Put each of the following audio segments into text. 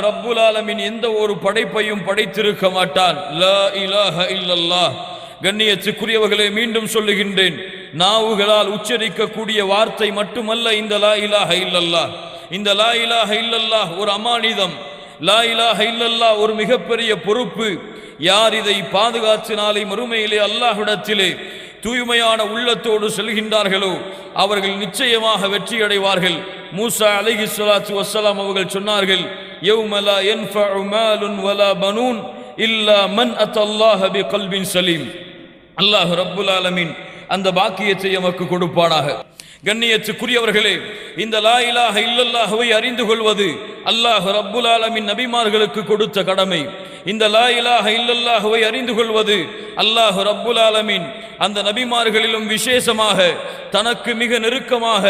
ரப்புல் ஆலமீன் எந்த ஒரு படைப்பையும் படைத்திருக்க மாட்டான். லா இலாஹ இல்லல்லாஹ். கண்ணியத்துக்குரியவர்களே, மீண்டும் சொல்லுகின்றேன், நாவுகளால் உச்சரிக்கக்கூடிய வார்த்தை மட்டுமல்ல இந்த லா இலாஹ இல்லல்லாஹ். இந்த லா இலாஹ இல்லல்லாஹ் ஒரு அமானிதம். லா இலாஹ இல்லல்லாஹ் ஒரு மிகப்பெரிய பொறுப்பு. யார் இதை பாதுகாத்தினாலே மறுமையிலே அல்லாஹ்விடத்திலே தூய்மையான உள்ளத்தோடு செல்கின்றார்களோ அவர்கள் நிச்சயமாக வெற்றி அடைவார்கள். மூசா அலைஹிஸ்ஸலாத்து வஸ்ஸலாம் அவர்கள் சொன்னார்கள், யௌம லா யன்ஃபஉ மாலுன் வலா பனூன் இல்லா மன் அத்தல்லாஹ பிகல்பின் சலீம். அல்லாஹ் ரப்புல் ஆலமீன் அந்த பாக்கியத்தை நமக்கு கொடுப்பானாக. கண்ணியத்துக்குரியவர்களே, இந்த லா இலாஹ இல்லல்லாஹ்வை அறிந்து கொள்வது அல்லாஹ் ரப்புல் ஆலமீன் நபிமார்களுக்கு கொடுத்த கடமை. இந்த லா இலாஹ இல்லல்லாஹ்வை அறிந்து கொள்வது அல்லாஹ் ரப்புல் ஆலமீன் அந்த நபிமார்களிலும் விசேஷமாக தனக்கு மிக நெருக்கமாக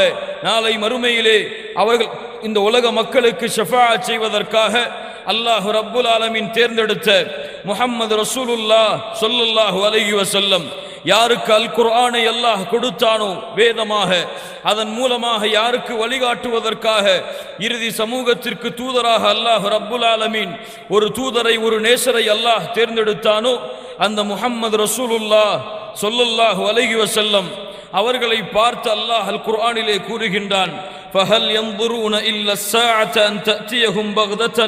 நாளை மறுமையிலே அவர்கள் இந்த உலக மக்களுக்கு ஷஃபாஅத் செய்வதற்காக அல்லாஹ் ரப்புல் ஆலமீன் தேர்ந்தெடுத்த முஹம்மது ரசூலுல்லாஹ் ஸல்லல்லாஹு அலைஹி வஸல்லம் யாருக்கு அல் குர்ஆனை அல்லாஹ் கொடுத்தானோ வேதமாக, அதன் மூலமாக யாருக்கு வழிகாட்டுவதற்காக இறுதி சமூகத்திற்கு தூதராக அல்லாஹ் ரப்புல் ஆலமீன் ஒரு தூதரை ஒரு நேசரை அல்லாஹ் தேர்ந்தெடுத்தானோ அந்த முஹம்மது ரசூலுல்லாஹ் ஸல்லல்லாஹு அலைஹி வஸல்லம் அவர்களை பார்த்து அல்லாஹ் அல் குர்ஆனிலே கூறுகின்றான், فهل ينظرون إلا الساعة أن تأتيهم بغتة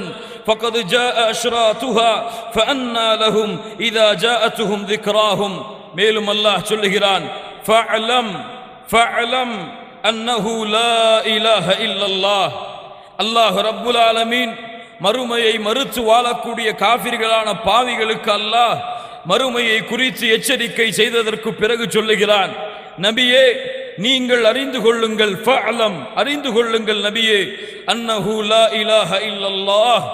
فقد جاء أشراطها فأنى لهم إذا جاءتهم ذكراهم. மேலும் அல்லாஹ் சொல்லுகிறான், ஃபஅலம் அன்னஹு லா இலாஹ இல்லல்லாஹ். அல்லாஹ் ரப்புல் ஆலமீன் மறுமையை மறுத்து வாழக்கூடிய காஃபிர்களான பாவிகளுக்கு அல்லாஹ் மறுமையை குறித்து எச்சரிக்கை செய்ததற்கு பிறகு சொல்லுகிறான், நபியே நீங்கள் அறிந்து கொள்ளுங்கள், ஃபஅலம் அறிந்து கொள்ளுங்கள் நபியே, அன்னஹு லா இலாஹ இல்லல்லாஹ்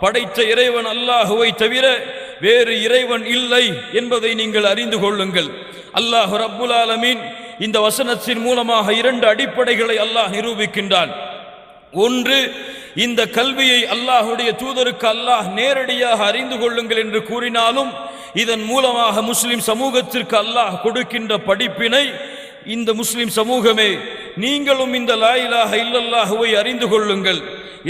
படைத்த இறைவன் அல்லாஹுவை தவிர வேறு இறைவன் இல்லை என்பதை நீங்கள் அறிந்து கொள்ளுங்கள். அல்லாஹ் ரப்புல் ஆலமீன் இந்த வசனத்தின் மூலமாக இரண்டு அடிப்படைகளை அல்லாஹ் நிரூபிக்கின்றான். ஒன்று, இந்த கல்வியை அல்லாஹுடைய தூதருக்கு அல்லாஹ் நேரடியாக அறிந்து கொள்ளுங்கள் என்று கூறினாலும் இதன் மூலமாக முஸ்லிம் சமூகத்திற்கு அல்லாஹ் கொடுக்கின்ற படிப்பினை இந்த முஸ்லிம் சமூகமே நீங்களும் இந்த லா இலாஹ இல்லல்லாஹுவை அறிந்து கொள்ளுங்கள்.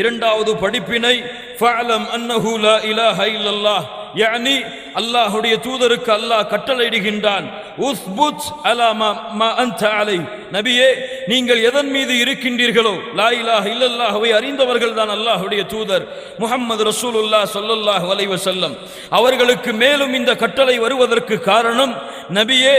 இரண்டாவது படிப்பினை, ஃபஅலம் அன்னஹு லா இலாஹ இல்லல்லாஹ், யானி அல்லாஹுடைய தூதருக்கு அல்லாஹ் கட்டளையிடுகின்றான், உஸ்புத் அலா மா அன்த அலை. நபியே நீங்கள் எதன் மீது இருக்கின்றீர்களோ, லா இலாஹ இல்லல்லாஹுவை அறிந்தவர்கள் தான் அல்லாஹுடைய தூதர் முஹம்மது ரசூலுல்லாஹ் ஸல்லல்லாஹு அலைஹி வஸல்லம் அவர்களுக்கு மேலும் இந்த கட்டளை வருவதற்கு காரணம், நபியே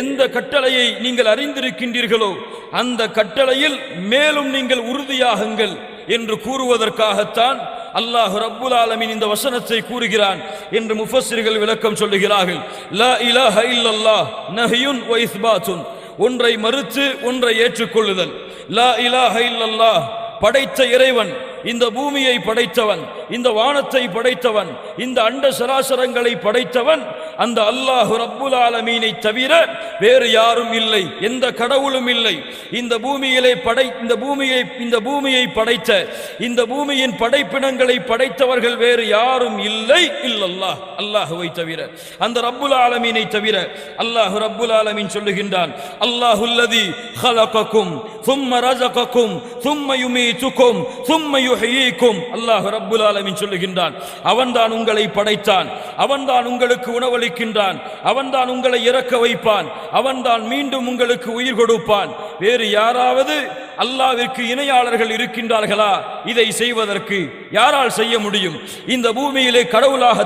எந்த கட்டளையை நீங்கள் அறிந்திருக்கின்றீர்களோ அந்த கட்டளையில் மேலும் நீங்கள் உறுதியாகுங்கள் என்று கூறுவதற்காகத்தான் அல்லாஹ் ரப்புல் ஆலமீன் இந்த வசனத்தை கூறுகிறான் என்று முஃபஸ்ஸிர்கள் விளக்கம் சொல்லுகிறார்கள். லா இலாஹ இல்லல்லாஹ் நஹ்யுன் வ இஸ்பாத்துன், ஒன்றை மறுத்து ஒன்றை ஏற்றுக்கொள்ளுதல். லா இலாஹ இல்லல்லாஹ் படைத்த இறைவன், இந்த பூமியை படைத்தவன், இந்த வானத்தை படைத்தவன், இந்த அண்ட சராசரங்களை படைத்தவன் அந்த அல்லாஹ் ரப்புல் ஆலமீனை தவிர வேறு யாரும் இல்லை, எந்த கடவுளும் இல்லை. இந்த பூமியை படைத்த இந்த பூமியின் படைப்பினங்களை படைத்தவர்கள் வேறு யாரும் இல்லை இல்லல்லாஹ், அல்லாஹுவை தவிர, அந்த ரப்புல் ஆலமீனை தவிர. அல்லாஹ் ரப்புல் ஆலமீன் சொல்லுகின்றான், அல்லாஹுல்லதி ஹலகக்கும் ثم رزقكم ثم يميتكم ثم يحييكم. அல்லாஹ் ரப்புல் ஆலமீன் சொல்லுகின்றான், அவன்தான் உங்களை படைத்தான், அவன்தான் உங்களுக்கு உணவளிக்கின்றான், அவன்தான் உங்களை இறக்க வைப்பான், அவன்தான் மீண்டும் உங்களுக்கு உயிர் கொடுப்பான். வேறு யாராவது அல்லாஹ்விற்கு இணையாளர்கள் இருக்கின்றார்களா? இதை செய்வதற்கு யாரால் செய்ய முடியும்? இந்த பூமியிலே கடவுளாக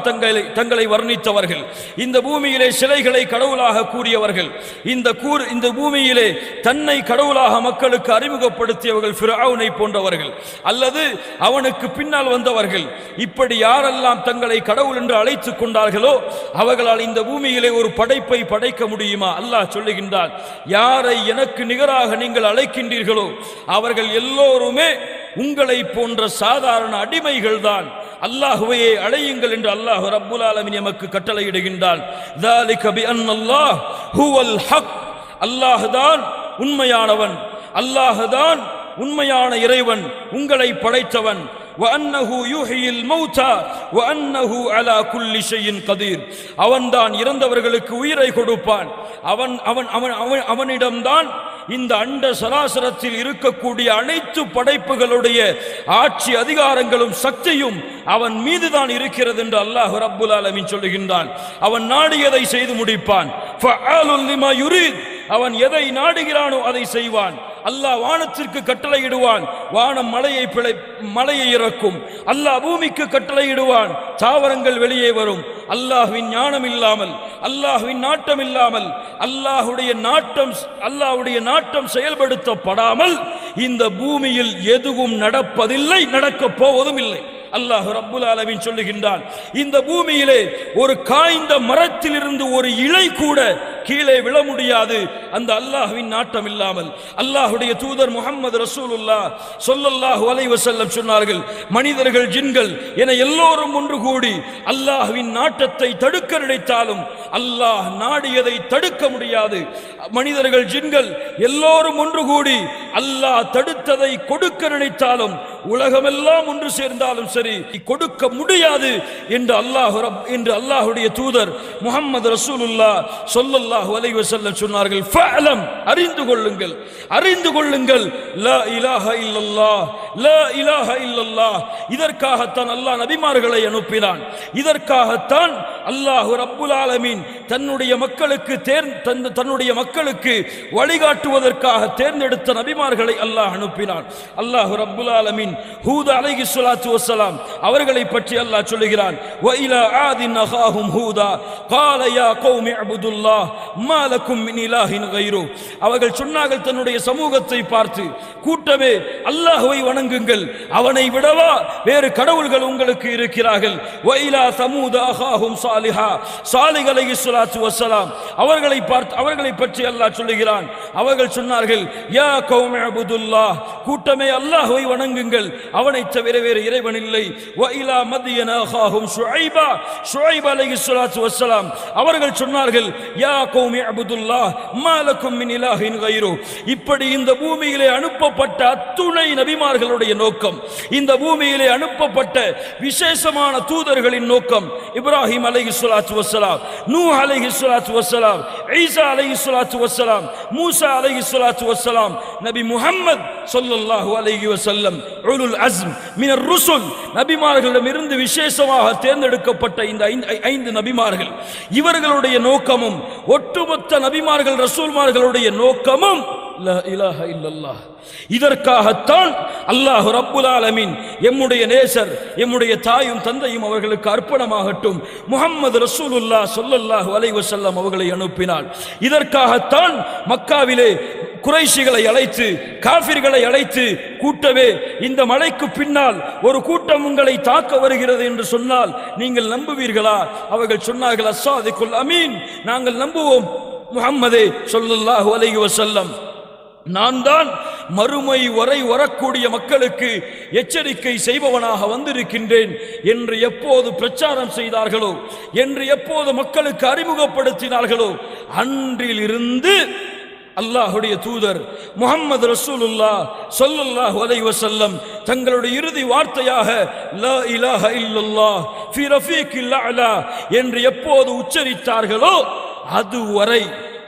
தங்களை வர்ணித்தவர்கள், இந்த பூமியிலே சிலைகளை கடவுளாக கூறியவர்கள், இந்த பூமியிலே தன்னை கடவுளாக மக்களுக்கு அறிமுகப்படுத்தியவர்கள் ஃபிரௌனை போன்றவர்கள் அல்லது அவனுக்கு பின்னால் வந்தவர்கள். இப்படி யாரெல்லாம் தங்களை கடவுள் என்று அழைத்துக் கொண்டார்களோ அவர்களால் இந்த பூமியிலே ஒரு படைப்பை படைக்க முடியுமா? அல்லாஹ் சொல்லுகின்றான், யாரை எனக்கு நிகராக நீங்கள் அழைக்கின்றீர்களோ அவர்கள் எல்லோருமே உங்களை போன்ற சாதாரண அடிமைகள் தான். அல்லாஹ்வையே அழையுங்கள் என்று அல்லாஹ் ரப்புல் ஆலமீன் நமக்கு கட்டளையிடுகின்றான். ذَلِكَ بِأَنَّ اللَّهَ هُوَ الْحَقُّ, அல்லாஹ்தான் உண்மையானவன், அல்லாஹ்தான் உண்மையான இறைவன், உங்களை படைத்தவன். وَأَنَّهُ يُحْيِي الْمَوْتَى وَأَنَّهُ عَلَى كُلِّ شَيْءٍ قَدِيرٌ, அவன்தான் இறந்தவர்களுக்கு உயிரை கொடுப்பான், அவனிடம்தான் இந்த அண்ட சராசரத்தில் இருக்கக்கூடிய அனைத்து படைப்புகளுடைய ஆட்சி அதிகாரங்களும் சக்தியும் அவன் மீதுதான் இருக்கிறது என்று அல்லாஹ் ரப்புல் ஆலமீன் சொல்லுகின்றான். அவன் நாடியதை செய்து முடிப்பான். ஃபஅலுல் லிமா யுரீத், அவன் எதை நாடுகிறானோ அதை செய்வான். அல்லாஹ் வானத்திற்கு கட்டளையிடுவான், வானம் மலையை இறக்கும். அல்லாஹ் பூமிக்கு கட்டளையிடுவான், தாவரங்கள் வெளியே வரும். அல்லாஹ்வின் ஞானம் இல்லாமல், அல்லாஹ்வின் நாட்டம் இல்லாமல், அல்லாஹ்வுடைய நாட்டம் செயல்படுத்தப்படாமல் இந்த பூமியில் எதுவும் நடப்பதில்லை, நடக்கப் போவதும் இல்லை. அல்லாஹ் ரப்புல் ஆலமீன் சொல்லுகின்றான், இந்த பூமியிலே ஒரு காய்ந்த மரத்திலிருந்து ஒரு இலை கூட கீழே விழ முடியாது அந்த அல்லாஹ்வின் நாட்டம் இல்லாமல். அல்லாஹ்வுடைய தூதர் முஹம்மது ரசூலுல்லாஹ் ஸல்லல்லாஹு அலைஹி வஸல்லம் சொன்னார்கள், மனிதர்கள் ஜின்கள் என எல்லோரும் ஒன்று கூடி அல்லாஹ்வின் நாட்டத்தை தடுக்க நினைத்தாலும் அல்லாஹ் நாடியதை தடுக்க முடியாது. மனிதர்கள் ஜின்கள் எல்லோரும் ஒன்று கூடி அல்லாஹ் தடுத்ததை கொடுக்க நினைத்தாலும், உலகமெல்லாம் ஒன்று சேர்ந்தாலும் சரி கொடுக்க முடியாது என்று அல்லாஹ்வுடைய தூதர் முஹம்மது ரசூலுல்லாஹ் ஸல்லல்லாஹு அலைஹி வஸல்லம் சொன்னார்கள். ஃபஅலம், அறிந்து கொள்ளுங்கள், லா இலாஹ இல்லல்லாஹ், லா இலாஹ இல்லல்லாஹ். இதற்காகத்தான் அல்லாஹ் நபிமார்களை அனுப்பினான். இதற்காகத்தான் அல்லாஹ் ரப்புல் ஆலமீன் தன்னுடைய மக்களுக்கு வழிகாட்டுவதற்காக தேர்ந்தெடுத்த நபிமார்களை அல்லாஹ் அனுப்பினான். அல்லாஹ் ரப்புல் ஆலமீன் ஹூத் அலைஹிஸ்ஸலாத்து வஸ்ஸலாம் அவர்களை பற்றி அல்லாஹ் சொல்லுகிறான், வ இலா ஆதின் அகாஹும் ஹூதா قال يا قوم اعبدوا الله ما لكم من اله غيره. அவர்கள் சொன்னார்கள் தன்னுடைய சமூகத்தை பார்த்து, கூட்டமே அல்லாஹ்வை வணங்குங்கள், அவனை விடவா வேறு கடவுள்கள் உங்களுக்கு இருக்கிறார்கள். வ இலா சமூத அகாஹும் சாலிஹா, சாலிஹ் அலைஹிஸ்ஸலாத்து வஸ்ஸலாம் அவர்களை பற்றி அல்லாஹ் சொல்லுகிறான், அவர்கள் சொன்னார்கள், யா கௌமி அபுதுல்லாஹ், கூட்டமே அல்லாஹ்வை வணங்குங்கள், அவனை தவிர வேறு இறைவன் இல்லை. வ இலா மத்யன அகாஹும் ஷுஐபா, ஷுஐப் அலைஹிஸ்ஸலாத்து வஸ்ஸலாம் அவர்கள் சொன்னார்கள், யா கௌமி அபுதுல்லாஹ் மா லக்கும் மின் இலாஹின் கைரு. இப்படி இந்த பூமியிலே அனுப்பப்பட்ட அத்துணை நபிமார்களுடைய நோக்கம், இந்த பூமியிலே அனுப்பப்பட்ட விசேஷமான தூதர்களின் நோக்கம், இப்ராஹிம் அலைஹிஸ்ஸலாத்து வஸ்ஸலாம், நூஹ் அலைஹிஸ்ஸலாத்து வஸ்ஸலாம், ஈசா அலைஹிஸ்ஸலாத்து வஸ்ஸலாம், மூசா அலைஹிஸ்ஸலாத்து வஸ்ஸலாம், நபி முஹம்மது ஸல்லல்லாஹு அலைஹி வஸல்லம் உலுல் அஸ்ம் மினர் ருசுல், நபிமார்களிடமிருந்து விசேஷமாக தேர்ந்தெடுக்கப்பட்ட இந்த 5 நபிமார்கள், இவர்களுடைய நோக்கமும் ஒட்டுமொத்த நபிமார்கள் ரசூல்மார்களுடைய நோக்கமும் லா இலாஹ இல்லல்லாஹ். இதற்காகத்தான் அல்லாஹ் ரப்புல் ஆலமீன் எம்முடைய நேசர், எம்முடைய தாயும் தந்தையும் அவர்களுக்கு அர்ப்பணமாகட்டும் முஹம்மது ரசூலுல்லாஹ் ஸல்லல்லாஹு அலைஹி வஸல்லம் அவர்களை அனுப்பினார். இதற்காகத்தான் மக்காவிலே குறைஷிகளை அழைத்து, காஃபிர்களை அழைத்து, கூட்டவே இந்த மலைக்கு பின்னால் ஒரு கூட்டம் உங்களை தாக்க வருகிறது என்று சொன்னால் நீங்கள் நம்புவீர்களா? அவர்கள் சொன்னார்கள், அஸ்ஸாதிகுல் அமீன், நாங்கள் நம்புவோம் முஹம்மதே ஸல்லல்லாஹு அலைஹி வஸல்லம், நான் தான் மறுமை வரை வரக்கூடிய மக்களுக்கு எச்சரிக்கை செய்பவனாக வந்திருக்கின்றேன் என்று எப்போது பிரச்சாரம் செய்தார்களோ, என்று எப்போது மக்களுக்கு அறிமுகப்படுத்தினார்களோ, அன்றிலிருந்து அல்லாஹ்வுடைய தூதர் முஹம்மது ரசூலுல்லாஹ் ஸல்லல்லாஹு அலைஹி வஸல்லம் தங்களுடைய இறுதி வார்த்தையாக லா இலாஹ இல்லல்லாஹ் ஃபீ ரஃபீகில் அலா என்று எப்போது உச்சரித்தார்களோ அதுவரை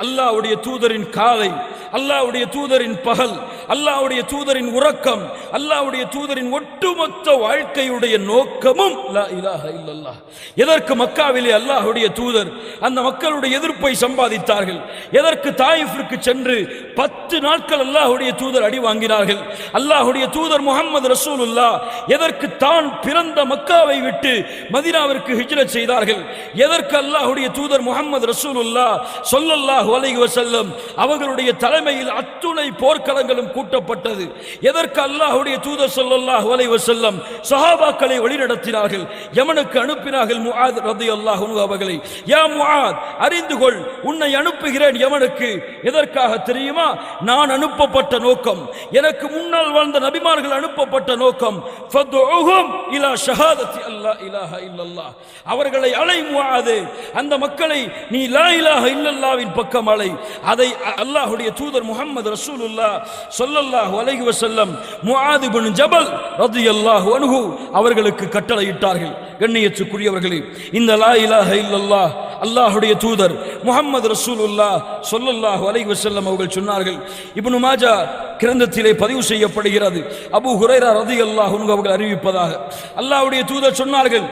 அல்லாஹ்வுடைய தூதரின் காலை, அல்லாஹ்வுடைய தூதரின் பகல், அல்லாஹ்வுடைய தூதரின் உறக்கம், அல்லாஹ்வுடைய தூதரின் ஒட்டுமொத்த வாழ்க்கையுடைய நோக்கமும் லா இலாஹ இல்லல்லாஹ். எதற்கு மக்காவிலே அல்லாஹ்வுடைய தூதர் அந்த மக்களுடைய எதிர்ப்பை சம்பாதித்தார்கள்? எதற்கு தாயிஃபிற்கு சென்று 10 நாட்கள் அல்லாஹ்வுடைய தூதர் அடி வாங்கினார்கள்? அல்லாஹ்வுடைய தூதர் முஹம்மது ரசூலுல்லாஹ் எதற்கு தான் பிறந்த மக்காவை விட்டு மதீனாவிற்கு ஹிஜ்ரத் செய்தார்கள்? எதற்கு அல்லாஹ்வுடைய தூதர் முஹம்மது ரசூலுல்லாஹ் ஸல்லல்லாஹு அலைஹி வஸல்லம் அவர்களுடைய தலைமையில் அத்துணை போர்க்களங்களும் கூட்டப்பட்டது? எதற்கு அல்லாஹ்வுடைய தூதர் ஸல்லல்லாஹு அலைஹி வஸல்லம் சஹாபாக்களை வழிநடத்தினார்கள்? யமனுக்கு அனுப்பினார்கள் முஆத் ரலியல்லாஹு அன்ஹு அவர்களை. யா முஆத், அறிந்து கொள், உன்னை அனுப்புகிறேன் யமனுக்கு. எதற்காக தெரியுமா? நான் அனுப்பப்பட்ட நோக்கம், எனக்கு முன்னால் வாழ்ந்த நபிமார்கள் அனுப்பப்பட்ட நோக்கம், ஃபதுஉஹும் இலா ஷஹாதத்தி அல்லா இலாஹ இல்லல்லாஹ், அவர்களை அலை முஆதே, அந்த மக்களை நீ லா இலாஹ இல்லல்லாஹ்வின் பக்கம் அலை. அதை அல்லாஹ்வுடைய தூதர் முஹம்மது ரசூலுல்லாஹ் ஸல்லல்லாஹு அலைஹி வஸல்லம் முஆத் இப்னு ஜபல் ரலியல்லாஹு அன்ஹு அவர்களுக்கு கட்டளையிட்டார்கள். கண்ணியத்துக்குரியவர்களே, இந்த லா இலாஹ இல்லல்லாஹ் அல்லாஹ்வுடைய தூதர் முஹம்மது ரசூலுல்லாஹ் ரசூலுல்லாஹ் ஸல்லல்லாஹு அலைஹி வஸல்லம் அவர்கள் சொன்னார்கள். இப்னு மாஜா கிரந்தத்திலே பதிவு செய்யப்படுகிறது. அபூ ஹுரைரா ரலியல்லாஹு அன்ஹு அவர்கள் அறிவிப்பதாக, அல்லாஹ்வுடைய தூதர் சொன்னார்கள்,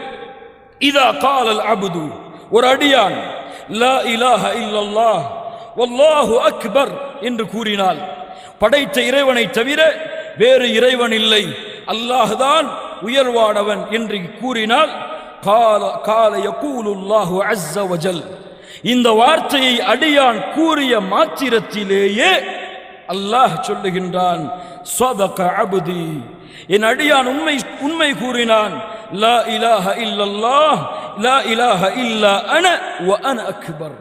இதா காலல் அப்து, ஒரு அடியான் லா இலாஹ இல்லல்லாஹ் வல்லாஹு அக்பர் என்று கூறினால், படைத்த இறைவனை தவிர வேறு இறைவன் இல்லை, அல்லாஹ்தான் உயர்வானவன் என்று கூறினால், கால யகூலுல்லாஹு அஸ்ஸ வஜல், இந்த வார்த்தையை அடியான் கூறிய மாத்திரத்திலேயே அல்லாஹ் சொல்லுகின்றான், ஸதக அப்தி, என் அடியான் உண்மை கூறினான், லா இலாஹ இல்லல்லாஹ் லா இலாஹ இல்லா அன வ அன அக்பர்,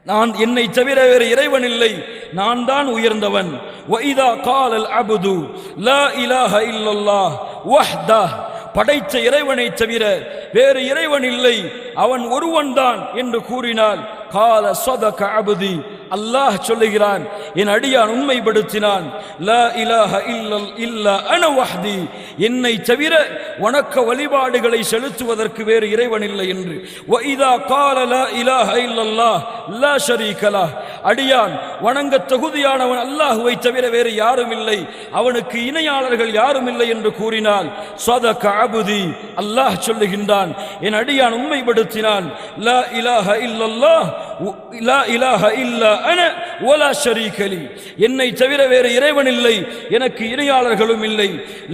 நான் என்னை தவிர வேறு இறைவன் இல்லை, நான் தான் உயர்ந்தவன். வ இதா காலல் அப்து லா இலாஹ இல்லல்லாஹ் வஹ்தஹ், படைத்த இறைவனை தவிர வேறு இறைவன் இல்லை, அவன் ஒருவன் தான் என்று கூறினால், கால ஸதக அப்தி, அல்லாஹ் சொல்லுகிறான், என் அடியான் உண்மைப்படுத்தினான், லா இலாஹ இல்லா அன வஹ்தி, என்னை தவிர வணக்க வழிபாடுகளை செலுத்துவதற்கு வேறு இறைவன் இல்லை என்று. வ இதா கால லா இலாஹ இல்லல்லாஹ் லா ஷரீக லஹ், அடியான் வணங்க தகுதியானவன் அல்லாஹ்வை தவிர வேறு யாரும் இல்லை, அவனுக்கு இணையாளர்கள் யாரும் இல்லை என்று கூறினால், ஸதக அப்தி, அல்லாஹ் சொல்லுகின்றான், என் அடியான் உண்மைப்படுத்தினான், லா இலாஹ இல்லல்லாஹ் லா இலாஹ இல்லா அன வலா ஷரீக லி, என்னை தவிர வேறு இறைவன் இல்லை, எனக்கு இணையாளர்களும் இல்லை.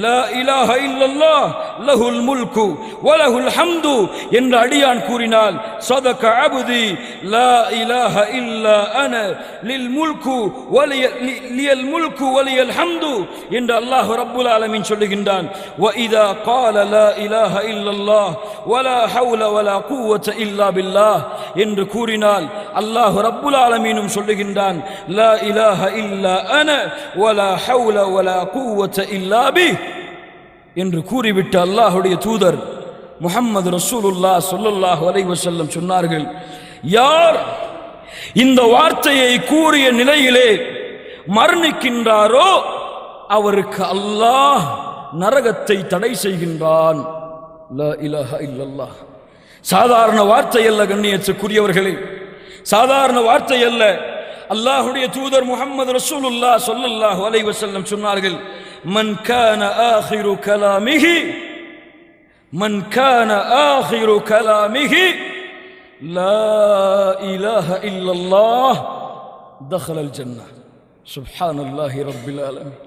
லா இலாஹ இல்லல்லாஹ் லஹுல் முல்கு வலஹுல் ஹம்து என்று அடியான் கூறினால், ஸதக அப்தி லா இலாஹ இல்லா அன லில் முல்கு லியல் முல்கு வலியல் ஹம்து என்று அல்லாஹ் ரப்புல் ஆலமீன் சொல்லுகின்றான். வ இதா கால லா இலாஹ இல்லல்லாஹ் வலா ஹவுல வலா குவத இல்லா பில்லாஹ் என்று கூறினால், அல்லாஹ் ரப்புல் ஆலமீனும் சொல்லுகின்றான், லா இலாஹ இல்லா அன வலா ஹவுல வலா குவத இல்லா பி என்று கூறிவிட்டு அல்லாஹ்வுடைய தூதர் முஹம்மது ரசூலுல்லாஹ் ஸல்லல்லாஹு அலைஹி வஸல்லம் சொன்னார்கள், யார் இந்த வார்த்தையை கூறிய நிலையிலே மரணிக்கின்றாரோ அவருக்கு அல்லாஹ் நரகத்தை தடை செய்கின்றான். லா இலாஹ இல்லல்லாஹ் சாதாரண வார்த்தை அல்ல கண்ணியத்துக்குரியவர்களே, சாதாரண வார்த்தை அல்ல. அல்லாஹ்வுடைய தூதர் முஹம்மது ரசூலுல்லாஹ் ஸல்லல்லாஹு அலைஹி வஸல்லம் சொன்னார்கள், மன் கான ஆகிரு கலாமிஹி லா இலாஹ இல்லல்லாஹ் தஹலல் ஜன்னah. சுப்ஹானல்லாஹி ரப்பில் ஆலமீன்.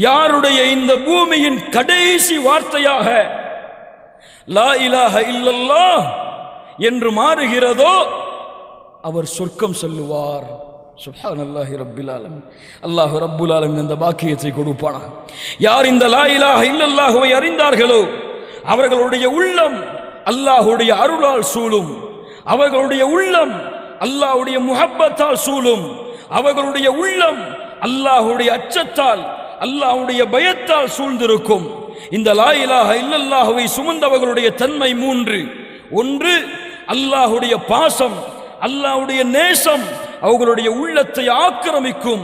யாருடைய இந்த பூமியின் கடைசி வார்த்தையாக லா இலாஹ இல்லல்லாஹ் என்று மாறுகிறதோ அவர் சொர்க்கம் செல்லுவார். சுப்ஹானல்லாஹி ரப்பில் ஆலமீன். அல்லாஹ் ரப்புல் ஆலமீன் இந்த பாக்கியத்தை கொடுப்பானாக. யார் இந்த லா இலாஹ இல்லல்லாஹ்வை அறிந்தார்களோ அவர்களுடைய உள்ளம் அல்லாஹ்வுடைய அருளால் சூழும், அவர்களுடைய உள்ளம் அல்லாஹ்வுடைய முஹப்பத்தால் சூழும், அவர்களுடைய உள்ளம் அல்லாஹ்வுடைய அச்சத்தால் அல்லாஹ்வுடைய பயத்தால் சூழ்ந்திருக்கும். இந்த லா இலாஹ இல்லல்லாஹ்வை சுமந்தவர்களுடைய தன்மை மூன்று. ஒன்று, அல்லாஹ்வுடைய பாசம், அல்லாஹ்வுடைய நேசம் அவர்களுடைய உள்ளத்தை ஆக்கிரமிக்கும்.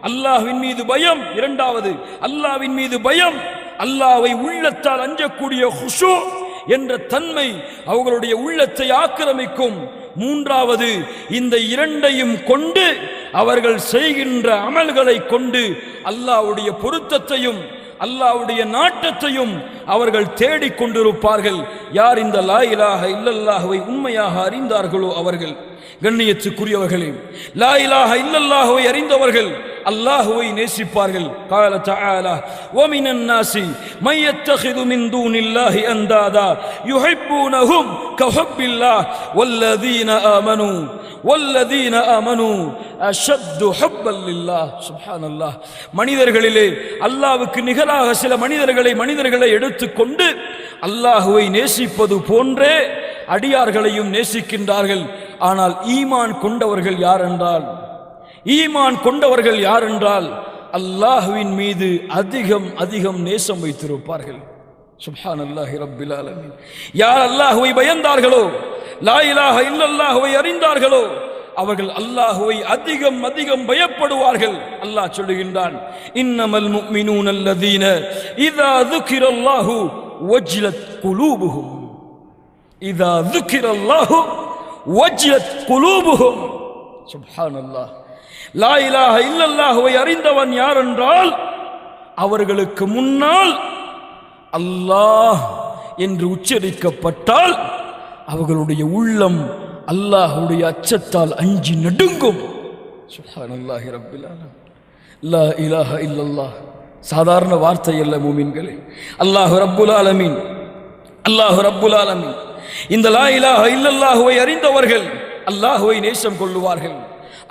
அல்லாஹ்வின் மீது பயம். இரண்டாவது, அல்லாஹ்வின் மீது பயம், அல்லாஹ்வை உள்ளத்தால் அஞ்சக்கூடிய குஷூ என்ற தன்மை அவர்களுடைய உள்ளத்தை ஆக்கிரமிக்கும். மூன்றாவது, இந்த இரண்டையும் கொண்டு அவர்கள் செய்கின்ற அமல்களை கொண்டு அல்லாஹ்வுடைய பொருத்தத்தையும் அல்லாஹ்வுடைய நாட்டத்தையும் அவர்கள் தேடிக்கொண்டிருப்பார்கள். யார் இந்த லா இலாஹ இல்லல்லாஹ்வை உண்மையாக அறிந்தார்களோ அவர்கள். கண்ணியத்துக்குரியவர்களே, லா இலாஹ இல்லல்லாஹ்வை அறிந்தவர்கள் அல்லாஹ்வை நேசிப்பார்கள். قال تعالى ومن الناس من يتخذ من دون الله اندادا يحبونهم كحب الله والذين آمنوا أشد حبا لله. சுப்ஹானல்லாஹ். மனிதர்களிலே அல்லாஹ்வுக்கு நிகராக சில மனிதர்களை எடுத்துக்கொண்டு அல்லாஹ்வை நேசிப்பது போன்றே அடியார்களையும் நேசிக்கின்றார்கள். ஆனால் ஈமான் கொண்டவர்கள் யார் என்றால் அல்லாஹ்வின் மீது அதிகம் நேசம் வைத்திருப்பார்கள். சுப்ஹானல்லாஹி ரப்பில் ஆலமீன். யார் அல்லாஹ்வை பயந்தார்களோ, லா இலாஹ இல்லல்லாஹ்வை அறிந்தார்களோ அவர்கள் அல்லாஹ்வை அதிகம் பயப்படுவார்கள். அல்லாஹ் சொல்லுகின்றான், இன்னமல் முஃமினூன அல்லதீன இதா ذுகிரல்லாஹு வஜ்லத் குலூபுஹும். இதா ذுகிரல்லாஹு வஜ்லத் குலூபுஹும். சுப்ஹானல்லாஹ். லா இலாஹ இல்லல்லாஹுவை அறிந்தவன் யார் என்றால் அவர்களுக்கு முன்னால் அல்லாஹ் என்று உச்சரிக்கப்பட்டால் அவர்களுடைய உள்ளம் அல்லாஹ்வுடைய அச்சத்தால் அஞ்சி நடுங்கும். சுப்ஹானல்லாஹி ரப்பில் ஆலமீன். லா இலாஹ இல்லல்லாஹ் சாதாரண வார்த்தை அல்ல மூமின்களே. அல்லாஹ் ரப்புல் ஆலமீன், அல்லாஹ் ரப்புல் ஆலமீன் இந்த லா இலாஹ இல்லல்லாஹுவை அறிந்தவர்கள் அல்லாஹுவை நேசம் கொள்ளுவார்கள்.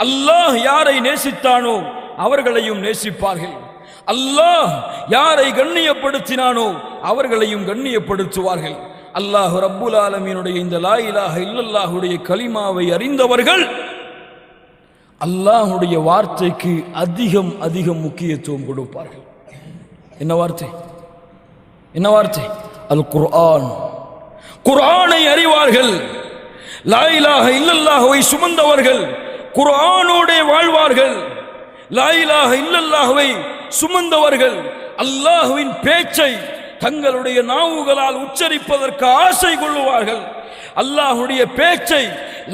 அல்லாஹ் யாரை நேசித்தானோ அவர்களையும் நேசிப்பார்கள். அல்லாஹ் யாரை கண்ணியப்படுத்தினானோ அவர்களையும் கண்ணியப்படுத்துவார்கள். அல்லாஹ் ரப்புல் ஆலமீனுடைய இந்த லா இலாஹ இல்லல்லாஹுடைய கலிமாவை அறிந்தவர்கள் அல்லாஹுடைய வார்த்தைக்கு அதிகம் அதிகம் முக்கியத்துவம் கொடுப்பார்கள். என்ன வார்த்தை? என்ன வார்த்தை? அல் குர்ஆன். குர்ஆனை அறிவார்கள். லா இலாஹ இல்லல்லாஹுவை சுமந்தவர்கள் குர்ஆனோடு வாழ்வார்கள். லா இலாஹ இல்லல்லாஹுவை சுமந்தவர்கள் அல்லாஹ்வின் பேச்சை தங்களுடைய நாவுகளால் உச்சரிப்பதற்கு ஆசை கொள்ளுவார்கள். அல்லாஹ்வுடைய பேச்சை,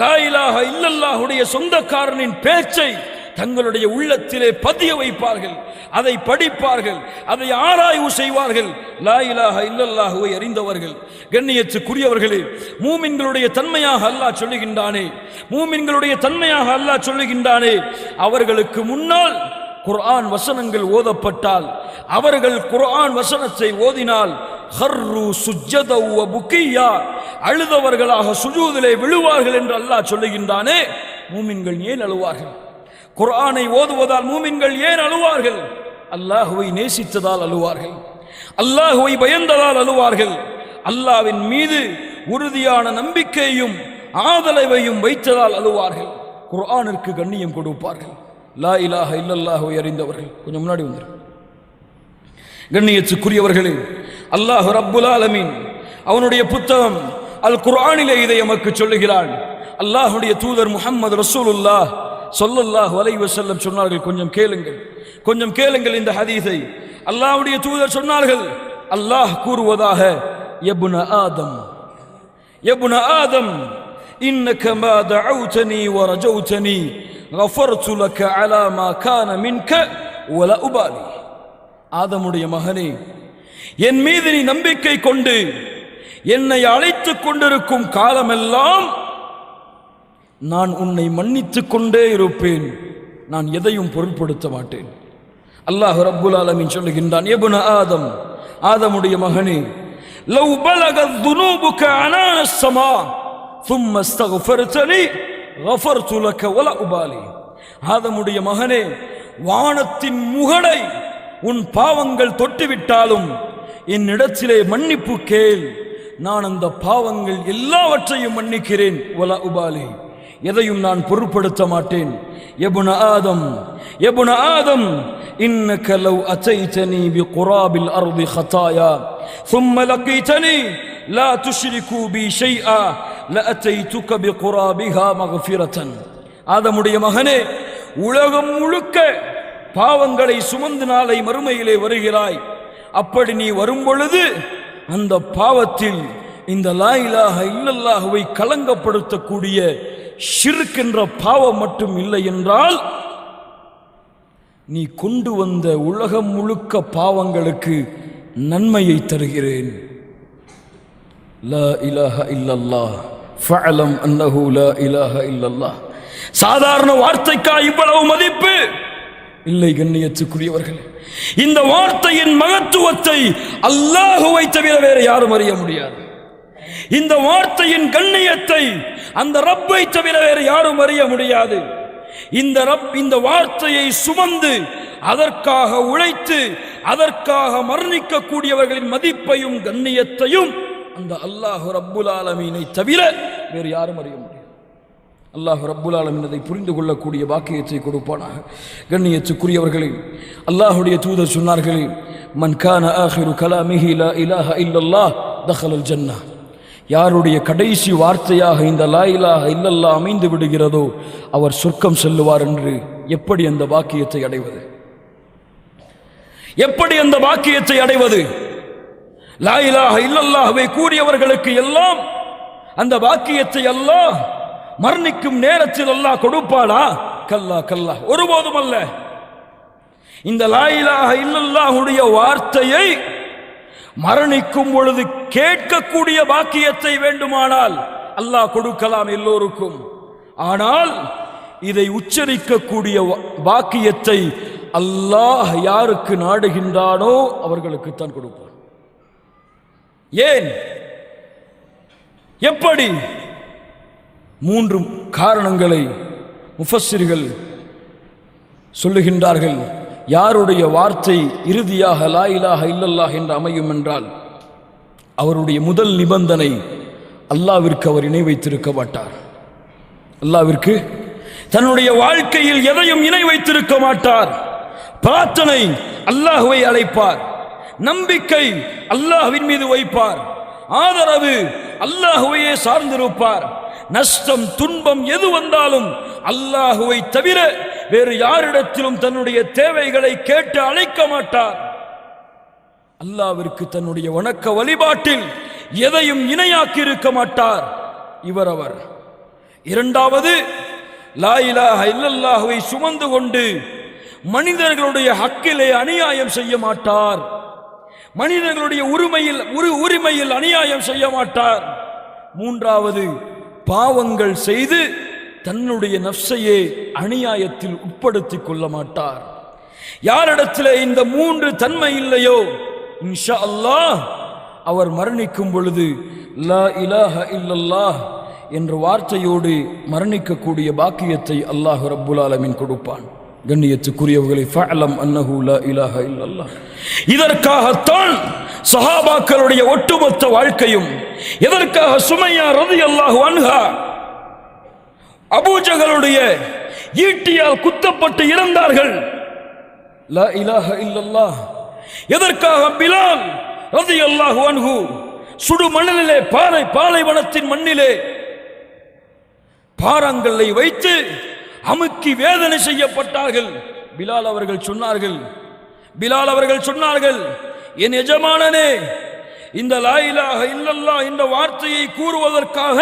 லா இலாஹ இல்லல்லாஹுடைய சொந்தக்காரனின் பேச்சை தங்களுடைய உள்ளத்திலே பதிய வைப்பார்கள். அதை படிப்பார்கள், அதை ஆராய்வு செய்வார்கள். லா இலாஹ இல்லல்லாஹுவை அறிந்தவர்கள். கண்ணியத்துக்குரியவர்களே, மூமின்களுடைய தன்மையாக அல்லாஹ் சொல்லுகின்றானே, மூமின்களுடைய தன்மையாக அல்லாஹ் சொல்லுகின்றானே, அவர்களுக்கு முன்னால் குர்ஆன் வசனங்கள் ஓதப்பட்டால், அவர்கள் குர்ஆன் வசனத்தை ஓதினால் ஹர்ரு சுஜ்ஜதா வ புகியா, அழுதவர்களாக சுஜூதிலே விழுவார்கள் என்று அல்லாஹ் சொல்லுகின்றானே. மூமின்கள் ஏன் அழுவார்கள்? குர்ஆனை ஓதுவதால் மூமின்கள் ஏன் அழுவார்கள்? அல்லாஹ்வை நேசித்ததால் அழுவார்கள், அல்லாஹ்வை பயந்ததால் அழுவார்கள், அல்லாஹ்வின் மீது உறுதியான நம்பிக்கையும் ஆதரவையும் வைத்ததால் அழுவார்கள். குர்ஆனிற்கு கண்ணியம் கொடுப்பார்கள். லா இலாஹ இல்லல்லாஹுவை அறிந்தவர்கள். கொஞ்சம் முன்னாடி வந்துரு. கண்ணியத்துக்குரியவர்களே, அல்லாஹ் ரப்புல் ஆலமீன் அவனுடைய புத்தகம் அல் குர்ஆனிலே இதை நமக்கு சொல்லுகிறான். அல்லாஹ்வுடைய தூதர் முஹம்மது ரசூலுல்லாஹ் ஸல்லல்லாஹு அலைஹி வஸல்லம் சொன்னார்கள், கொஞ்சம் கேளுங்கள், கொஞ்சம் கேளுங்கள் இந்த ஹதீஸை. அல்லாஹ்வுடைய தூதர் சொன்னார்கள், அல்லாஹ் கூறுவதாக, யப்ன ஆதம், யப்ன ஆதம், இன்னக மா தஅவுதனி வ ரஜௌதனி கஃபர்து லக அலா மா கான மின்க வலா உபாலி. ஆதமுடைய மகனே, என் மீது நீ நம்பிக்கை கொண்டு என்னை அழைத்துக் கொண்டிருக்கும் காலமெல்லாம் நான் உன்னை மன்னித்துக் கொண்டே இருப்பேன், நான் எதையும் பொருட்படுத்த மாட்டேன். அல்லாஹ் ரப்புல் ஆலமீன் சொல்லுகின்றான், யப்ன ஆதம், ஆதமுடைய மகனே, லவ் பலகத் துனூபுக அனான ஸமா ثم استغفرتني غفرت لك ولا உபாலி. ஆதமுடைய மகனே, வானத்தின் முகடை உன் பாவங்கள் தொட்டுவிட்டாலும் என்னிடத்திலே மன்னிப்பு கேள், நான் அந்த பாவங்கள் எல்லாவற்றையும் மன்னிக்கிறேன். வலா உபாலி, எதையும் நான் பொருட்படுத்த மாட்டேன். யப்ன ஆதம், யப்ன ஆதம், இன்னக லவ் அதைதனி பிகுராபில் அர்தி خطايا ثم لقيتني لا تشركوا بي شيئا لأتيتك بقرابها مغفرة. ஆதமுடைய மகனே, உலகம் முழுக்க பாவங்களை சுமந்து நாளை மறுமையிலே வருகிறாய். அப்படி நீ வரும் பொழுது அந்த பாவத்தில் இந்த லா இலாஹ இல்லல்லாஹுவை களங்கப்படுத்தக்கூடிய ஷிர்க் என்ற பாவம் மட்டும் இல்லை என்றால், நீ கொண்டு வந்த உலகம் முழுக்க பாவங்களுக்கு நன்மையை தருகிறேன். லா இலாஹ இல்லல்லாஹ் ஃபஅலம் அன்னஹு லா இலாஹ இல்லல்லாஹ். சாதாரண வார்த்தைக்கா இவ்வளவு மதிப்பு இல்லை? கண்ணியத்துக்குரியவர்களே, இந்த வார்த்தையின் மகத்துவத்தை அல்லாஹுவை தவிர வேறு யாரும் அறிய முடியாது. இந்த வார்த்தையின் கண்ணியத்தை அந்த ரப்பை தவிர வேறு யாரும் அறிய முடியாது. இந்த ரப் இந்த வார்த்தையை சுமந்து அதற்காக உழைத்து அதற்காக மரணிக்கக்கூடியவர்களின் மதிப்பையும் கண்ணியத்தையும் அந்த அல்லாஹ் ரப்புல் ஆலமீனை தவிர வேறு யாரும் அறிய முடியாது. அல்லாஹ் ரப்புல் ஆலமீன் அதை புரிந்து கொள்ளக்கூடிய பாக்கியத்தை கொடுப்பானாக. கண்ணியத்துக்குரியவர்களே, அல்லாஹுடைய தூதர் சொன்னார்களே, மன் கான ஆகிரு கலாமிஹி லா இலாஹ இல்லல்லாஹ் தஹலல் ஜன்னah. யாருடைய கடைசி வார்த்தையாக இந்த லா இலாஹ இல்லல்லாஹ் அமைந்து விடுகிறதோ அவர் சொர்க்கம் செல்லுவார் என்று. எப்படி அந்த பாக்கியத்தை அடைவது? எப்படி அந்த பாக்கியத்தை அடைவது? லா இலாஹ இல்லல்லாஹ்வை கூறியவர்களுக்கு எல்லாம் அந்த பாக்கியத்தை அல்லாஹ் மரணிக்கும் நேரத்தில் அல்லாஹ் கொடுப்பானா? கல்லா கல்லா, ஒருபோதும் அல்ல. இந்த லா இலாஹ இல்லல்லாஹுடைய வார்த்தையை மரணிக்கும் பொழுது கேட்கக்கூடிய பாக்கியத்தை வேண்டுமானால் அல்லாஹ் கொடுக்கலாம் எல்லோருக்கும். ஆனால் இதை உச்சரிக்கக்கூடிய பாக்கியத்தை அல்லாஹ் யாருக்கு நாடுகின்றானோ அவர்களுக்குத்தான் கொடுப்பான். ஏன், எப்படி? 3 காரணங்களை முஃபஸ்ஸிர்கள் சொல்லுகின்றார்கள். யாருடைய வார்த்தை இறுதியாக லா இலாஹ இல்லல்லாஹ் என்று அமையும் என்றால் அவருடைய முதல் நிபந்தனை, அல்லாஹ்விற்கு அவர் இணை வைத்திருக்க மாட்டார். அல்லாஹ்விற்கு தன்னுடைய வாழ்க்கையில் எதையும் இணை வைத்திருக்க மாட்டார். பிரார்த்தனை அல்லாஹ்வை அழைப்பார், நம்பிக்கை அல்லாஹ்வின் மீது வைப்பார், ஆதரவு அல்லாஹ்வையே சார்ந்திருப்பார். நஷ்டம் துன்பம் எது வந்தாலும் அல்லாஹ்வை தவிர வேறு யாரிடத்திலும் தன்னுடைய தேவைகளை கேட்டு அழைக்க மாட்டார். அல்லாஹ்விற்கு தன்னுடைய வணக்க வழிபாட்டில் எதையும் இணையாக்கி இருக்க மாட்டார். இவர் அவர். இரண்டாவது, லா இலாஹ இல்லல்லாஹுவை சுமந்து கொண்டு மனிதர்களுடைய ஹக்கிலே அநியாயம் செய்ய மாட்டார். மனிதர்களுடைய உரிமையில் அநியாயம் செய்ய மாட்டார். மூன்றாவது, பாவங்கள் செய்து தன்னுடைய நஃப்ஸையே அநியாயத்தில் உட்படுத்திக் கொள்ள மாட்டார். யாரிடத்திலே இந்த 3 தன்மை இல்லையோ இன்ஷா அல்லாஹ் அவர் மரணிக்கும் பொழுது லா இலாஹ இல்லல்லாஹ் என்ற வார்த்தையோடு மரணிக்கக்கூடிய பாக்கியத்தை அல்லாஹ் ரப்புல் ஆலமீன் கொடுப்பான். கண்ணியத்துக்குரியவர்களை ஃபஅலம் அன்னஹு லா இலாஹ இல்லல்லாஹ். இதற்காகத்தான் சஹாபாக்களுடைய ஒட்டுமொத்த வாழ்க்கையும், எதற்காக சுமையா ரலியல்லாஹு அன்ஹா அபூஜஹலுடைய ஈட்டியால் குத்தப்பட்டு இறந்தார்கள்? லா இலாஹ இல்லல்லாஹ். எதற்காக பிலால் ரலியல்லாஹு அன்ஹு சுடு மணலிலே பாலைவனத்தின் மண்ணிலே பாறாங்கல்லை வைத்து அமுக்கி வேதனை செய்யப்பட்டார்கள்? பிலால் அவர்கள் சொன்னார்கள், என் எஜமானனே, இந்த லா இலாஹ இல்லல்லாஹ் என்ற வார்த்தையை கூறுவதற்காக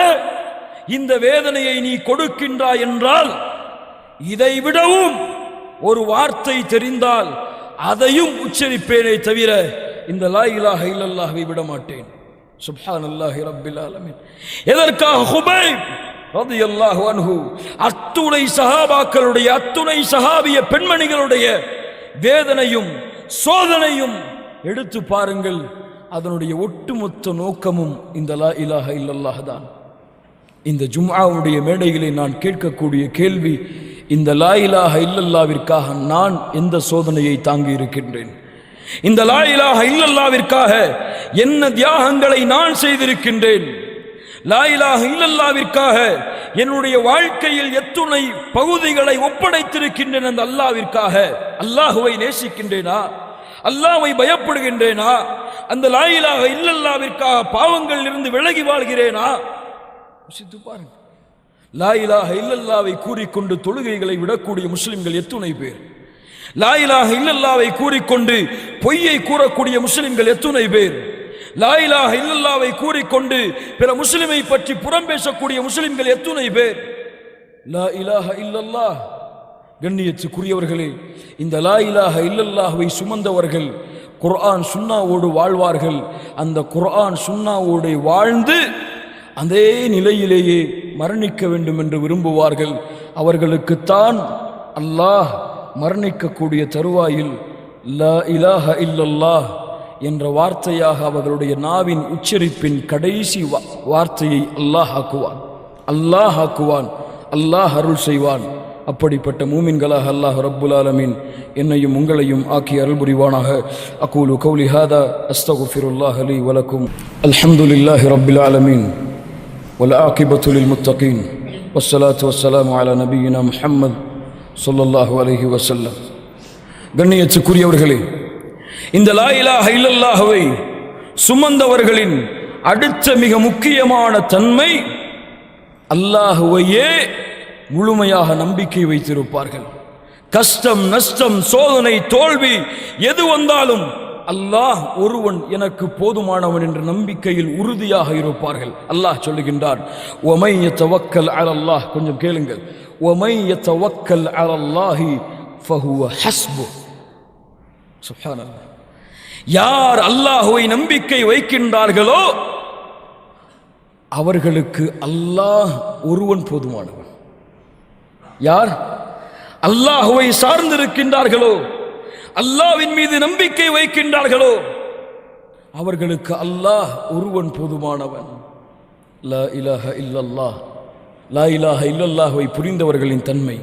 இந்த வேதனையை நீ கொடுக்கின்றாய் என்றால் இதை விடவும் ஒரு வார்த்தை தெரிந்தால் அதையும் உச்சரிப்பேனே தவிர இந்த லா இலாஹ இல்லல்லாஹ்வை விட மாட்டேன். சுப்ஹானல்லாஹி ரப்பில் ஆலமீன். எதற்காக ஹுபைப் ரலியல்லாஹு அன்ஹு அத்துணை சஹாபாக்களுடைய அத்துணை சஹாபிய பெண்மணிகளுடைய வேதனையும் சோதனையும் எடுத்து பாருங்கள். அதனுடைய ஒட்டுமொத்த நோக்கமும் இந்த லா இலாஹ இல்லல்லாஹ் தான். இந்த ஜும்ஆவுடைய மேடைகளை நான் கேட்கக்கூடிய கேள்வி, இந்த லா இலாஹ இல்லல்லாஹ்விற்காக நான் எந்த சோதனையை தாங்கி இருக்கின்றேன்? இந்த லா இலாஹ இல்லல்லாஹ்விற்காக என்ன தியாகங்களை நான் செய்திருக்கின்றேன்? லா இலாஹ இல்லல்லாஹ்விற்காக என்னுடைய வாழ்க்கையில் எத்துணை பகுதிகளை ஒப்படைத்திருக்கின்றேன். அந்த அல்லாஹ்விற்காக அல்லாஹுவை நேசிக்கின்றேனா? அல்லாஹ்வை பயப்படுகின்றேனா? அந்த லா இலாஹ இல்லல்லாஹ்விற்காக பாவங்களில் இருந்து விலகி வாழ்கிறேனா? யோசித்து பாருங்க. லா இலாஹ இல்லல்லாஹ்வை கூறிக்கொண்டு தொழுகைகளை விடக்கூடிய முஸ்லிம்கள் எத்துணை பேர்? லா இலாஹ இல்லல்லாஹ்வை கூறிக்கொண்டு பொய்யை கூறக்கூடிய முஸ்லிம்கள் எத்துணை பேர்? லா இலாஹ இல்லல்லாஹ்வை கூறிக்கொண்டு பிற முஸ்லிமை பற்றி புறம் பேசக்கூடிய முஸ்லிம்கள் எத்துணை பேர்? லா இலாஹ இல்லல்லாஹ். கண்ணியத்துக்குரியவர்களே, இந்த லா இலாஹ இல்லல்லாஹ்வை சுமந்தவர்கள் குர்ஆன் சுன்னாவோடு வாழ்வார்கள். அந்த குர்ஆன் சுன்னாவோடு வாழ்ந்து அதே நிலையிலேயே மரணிக்க வேண்டும் என்று விரும்புவார்கள். அவர்களுக்குத்தான் அல்லாஹ் மரணிக்கக்கூடிய தருவாயில் லா இலாஹ இல்லல்லாஹ் என்ற வார்த்தையாக அவர்களுடைய நாவின் உச்சரிப்பின் கடைசி வார்த்தையை அல்லாஹ் ஆக்குவான். அல்லாஹ் அருள் செய்வான். அப்படிப்பட்ட மூமின்களாக அல்லாஹ் ரப்புல் ஆலமீன் என்னையும் உங்களையும் ஆக்கி அருள் புரிவானாக. அகூலு கௌலி ஹாதா அஸ்தக்ஃபிருல்லாஹ் லீ வ லக்கும். அல்ஹம்துலில்லாஹி ரப்பில் ஆலமீன் வல் ஆகிபத்து லில் முத்தகீன் வஸ்ஸலாத்து வஸ்ஸலாமு அலா நபியினா முஹம்மத் ஸல்லல்லாஹு அலைஹி வஸல்லம். கண்ணியத்துக்குரியவர்களே, இந்த லா இலாஹ இல்லல்லாஹ்வை சுமந்தவர்களின் அடுத்த மிக முக்கியமான தன்மை, அல்லாஹ்வையே முழுமையாக நம்பிக்கை வைத்திருப்பார்கள். கஷ்டம் நஷ்டம் சோதனை தோல்வி எது வந்தாலும் அல்லாஹ் ஒருவன் எனக்கு போதுமானவன் என்ற நம்பிக்கையில் உறுதியாக இருப்பார்கள். அல்லாஹ் சொல்லுகின்றான், ஒமை யதவக்கல் அலல்லாஹ். கொஞ்சம் கேளுங்கள். ஒமை யதவக்கல் அலல்லாஹி ஃபஹுவ ஹஸ்பு. சுப்ஹானல்லாஹ். யார் அல்லாஹ்வை நம்பிக்கை வைக்கின்றார்களோ அவர்களுக்கு அல்லாஹ் ஒருவன் போதுமானவன். யார் அல்லாஹ்வை சார்ந்திருக்கின்றார்களோ, அல்லாஹ்வின் மீது நம்பிக்கை வைக்கின்றார்களோ அவர்களுக்கு அல்லாஹ் ஒருவன் போதுமானவன். லா இலாஹ இல்லல்லாஹ். லா இலாஹ இல்லல்லாஹ்வை புரிந்தவர்களின் தன்மை.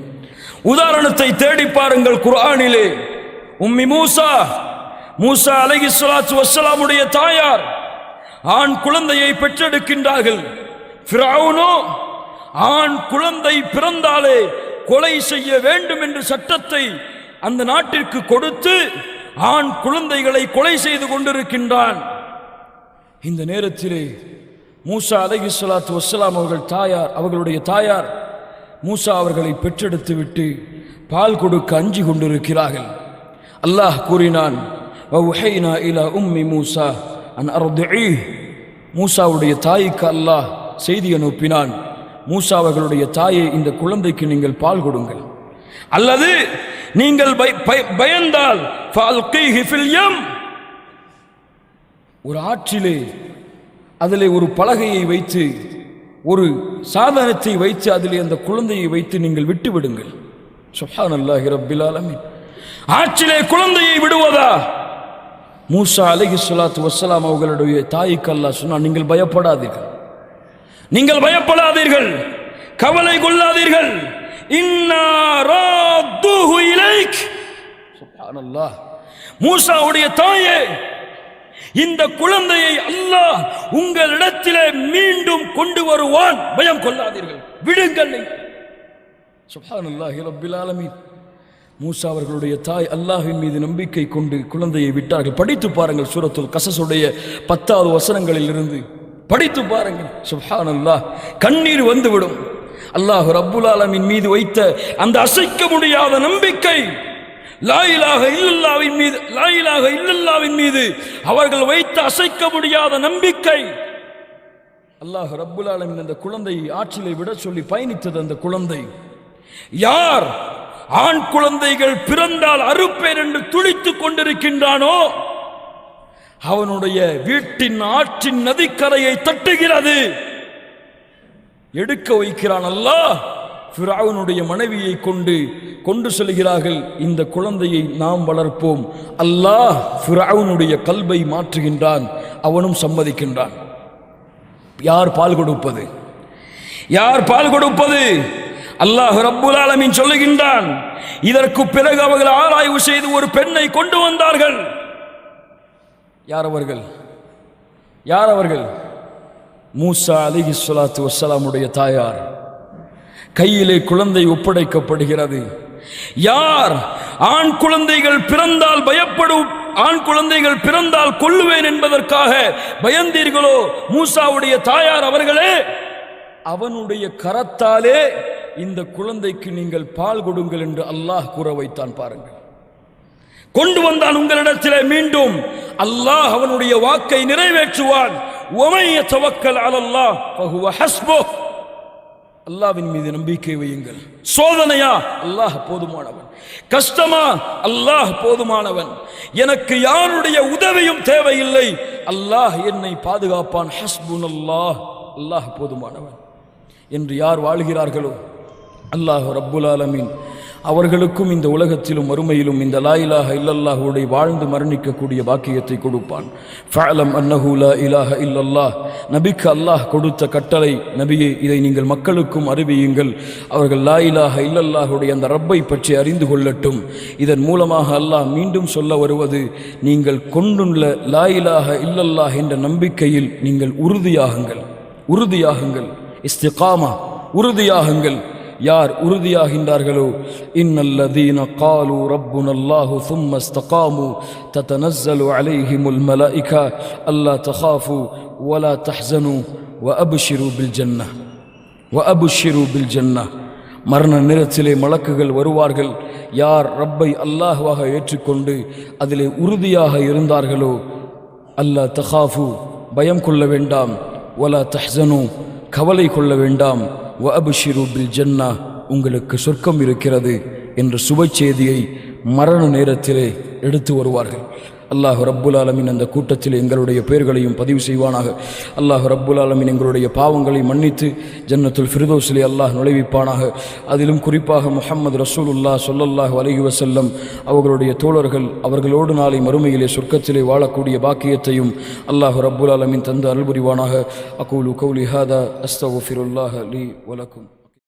உதாரணத்தை தேடி பாருங்கள் குர்ஆனிலே. உம்மி மூசா அலைஹிஸ்ஸலாத்து வஸ்ஸலாமுடைய தாயார் ஆண் குழந்தையை பெற்றெடுக்கின்றார்கள். ஃபிரௌனோ ஆண் குழந்தை பிறந்தாலே கொலை செய்ய வேண்டும் என்று சட்டத்தை அந்த நாட்டிற்கு கொடுத்து ஆண் குழந்தைகளை கொலை செய்து கொண்டிருக்கின்றான். இந்த நேரத்திலே மூசா அலைஹிஸ்ஸலாத்து வஸ்ஸலாம் அவர்களுடைய தாயார் மூசா அவர்களை பெற்றெடுத்து விட்டு பால் கொடுக்க அஞ்சி கொண்டிருக்கிறார்கள். அல்லாஹ் கூறினான், வஹைனா இலா உம்மி மூசா அன் அர்திஈஹ். மூசாவுடைய தாய்க்கு அல்லாஹ் செய்தி அனுப்பினான், மூசா அவர்களுடைய தாயை இந்த குழந்தைக்கு நீங்கள் பால் கொடுங்கள், அல்லது நீங்கள் பயந்தால் ஃபஅல்கீஹி ஃபில் யம். ஒரு ஆற்றிலே அதிலே ஒரு பலகையை வைத்து ஒரு சாதனத்தை வைத்து அதிலே அந்த குழந்தையை வைத்து நீங்கள் விட்டு விடுங்கள். சுப்ஹானல்லாஹி ரப்பில் ஆலமீன். ஆற்றிலே குழந்தையை விடுவதா? மூசா அலைஹிஸ்ஸலாத்து வஸ்ஸலாம் அவர்களுடைய தாய்க்கு அல்லாஹ் சொன்னான், நீங்கள் பயப்படாதீர்கள், நீங்கள் பயப்படாதீர்கள், கவலை கொள்ளாதீர்கள். இன்னா ராத்துஹு இலைக். சுப்ஹானல்லாஹ். மூசாவுடைய தாயே, இந்த குழந்தையை அல்லாஹ் உங்களிடத்திலே மீண்டும் கொண்டு வருவான், பயம் கொள்ளாதீர்கள், விடுங்கள். சுப்ஹானல்லாஹி ரப்பில் ஆலமீன். மூசா அவர்களுடைய தாய் அல்லாஹ்வின் மீது நம்பிக்கை கொண்டு குழந்தையை விட்டார்கள். படித்து பாருங்கள், சூரத்துல் கஸஸுடைய 10வது வசனங்களில் இருந்து படித்து பாருங்கள். சுப்ஹானல்லாஹ், கண்ணீர் வந்துவிடும். அல்லாஹ் ரப்புல் ஆலமீன் மீது வைத்த அந்த அசைக்க முடியாத நம்பிக்கை, லா இலாஹ இல்லல்லாஹ்வின் மீது அவர்கள் வைத்த அசைக்க முடியாத நம்பிக்கை. அல்லாஹ் ரப்புல் ஆலமீன் அந்த குழந்தையை ஆற்றிலே விட சொல்லி பயணித்தது. அந்த குழந்தை யார் ஆண் குழந்தைகள் பிறந்தால் அறுப்பேன் என்று துடித்துக் கொண்டிருக்கின்றானோ அவனுடைய வீட்டின் ஆற்றின் நதிக்கரையை தட்டுகிறது, எடுக்க வைக்கிறான் அல்லாஹ். ஃபிரௌனுடைய மனைவியை கொண்டு செல்கிறார்கள். இந்த குழந்தையை நாம் வளர்ப்போம். அல்லாஹ் ஃபிரௌனுடைய கல்பை மாற்றுகின்றான், அவனும் சம்மதிக்கின்றான். யார் பால் கொடுப்பது? யார் பால் கொடுப்பது? அல்லாஹ் ரப்புல் ஆலமீன் சொல்லுகின்றான். இதற்கு பிறகு அவர்கள் ஆராய்வு செய்து ஒரு பெண்ணை கொண்டு வந்தார்கள். யார் அவர்கள்? யார் அவர்கள்? மூசா அலைஹிஸ்ஸலாத்து வஸ்ஸலாமுடைய தாயார். கையிலே குழந்தை ஒப்படைக்கப்படுகிறது. யார் ஆண் குழந்தைகள் பிறந்தால் ஆண் குழந்தைகள் பிறந்தால் கொல்லுவேன் என்பதற்காக பயந்தீர்களோ, மூசாவுடைய தாயார் அவர்களே, அவனுடைய கரத்தாலே இந்த குழந்தைக்கு நீங்கள் பால் கொடுங்கள் என்று அல்லாஹ் கூற வைத்தான். பாருங்கள், கொண்டு வந்தான் உங்களிடத்திலே. மீண்டும் அல்லாஹ் அவனுடைய வாக்கை நிறைவேற்றுவான். வமன் யதவக்கல் அலல்லாஹ் ஃபஹுவ ஹஸ்புஹ். அல்லாஹ்வின் மீது நம்பிக்கை வையுங்கள். சோதனையா? அல்லாஹ் போதுமானவன். கஷ்டமா? அல்லாஹ் போதுமானவன். எனக்கு யாருடைய உதவியும் தேவையில்லை, அல்லாஹ் என்னை பாதுகாப்பான். ஹஸ்புனல்லாஹ், அல்லாஹ் போதுமானவன் என்று யார் வாழ்கிறார்களோ அல்லாஹ் ரப்புல் ஆலமீன் அவர்களுக்கும் இந்த உலகத்திலும் மறுமையிலும் இந்த லா இலாஹ இல்லல்லாஹுடைய வாழ்ந்து மரணிக்கக்கூடிய பாக்கியத்தை கொடுப்பான். ஃபஅலம் அன்னஹு லா இலாஹ இல்லல்லாஹ். நபிக்கு அல்லாஹ் கொடுத்த கட்டளை, நபியே இதை நீங்கள் மக்களுக்கும் அறிவியுங்கள். அவர்கள் லா இலாஹ இல்லல்லாஹுடைய அந்த ரப்பை பற்றி அறிந்து கொள்ளட்டும். இதன் மூலமாக அல்லாஹ் மீண்டும் சொல்ல வருவது, நீங்கள் கொண்டுள்ள லா இலாஹ இல்லல்லாஹ் என்ற நம்பிக்கையில் நீங்கள் உறுதியாகுங்கள். இஸ்திகாமா, உறுதியாகுங்கள். யார் உறுதியாகின்றார்களோ, இன்னல்லதீன காலு ரப்புனல்லாஹு ثم استقاموا تتنزل عليهم الملائكة ألا تخافوا ولا تحزنوا وأبشروا بالجنة மரண நேரத்திலே மலக்குகள் வருவார்கள். யார் ரப்பை அல்லாஹ்வாக ஏற்றுக்கொண்டு அதிலே உறுதியாக இருந்தார்களோ, அல்லா தஹாஃபு பயம் கொள்ள வேண்டாம், வலா தஹ்சனு கவலை கொள்ள வேண்டாம், வ அப்ஷிரு பில் ஜன்னா உங்களுக்கு சொர்க்கம் இருக்கிறது என்ற சுப செய்தியை மரண நேரத்திலே எடுத்து வருவார்கள். அல்லாஹ் ரப்புல் ஆலமீன் அந்த கூட்டத்தில் எங்களுடைய பெயர்களையும் பதிவு செய்வானாக. அல்லாஹ் ரப்புல் ஆலமீன் எங்களுடைய பாவங்களை மன்னித்து ஜன்னத்துல் ஃபிர்தௌஸிலே அல்லாஹ் நுழைவிப்பானாக. அதிலும் குறிப்பாக முஹம்மது ரசூலுல்லாஹ் ஸல்லல்லாஹு அலைஹி வஸல்லம் அவர்களுடைய தோழர்கள் அவர்களோடு நாளை மறுமையிலே சொர்க்கத்திலே வாழக்கூடிய பாக்கியத்தையும் அல்லாஹ் ரப்புல் ஆலமீன் தந்து அருள் புரிவானாக. அகூலு கௌலி ஹாதா அஸ்தக்ஃபிருல்லாஹ லீ வலக்கும்.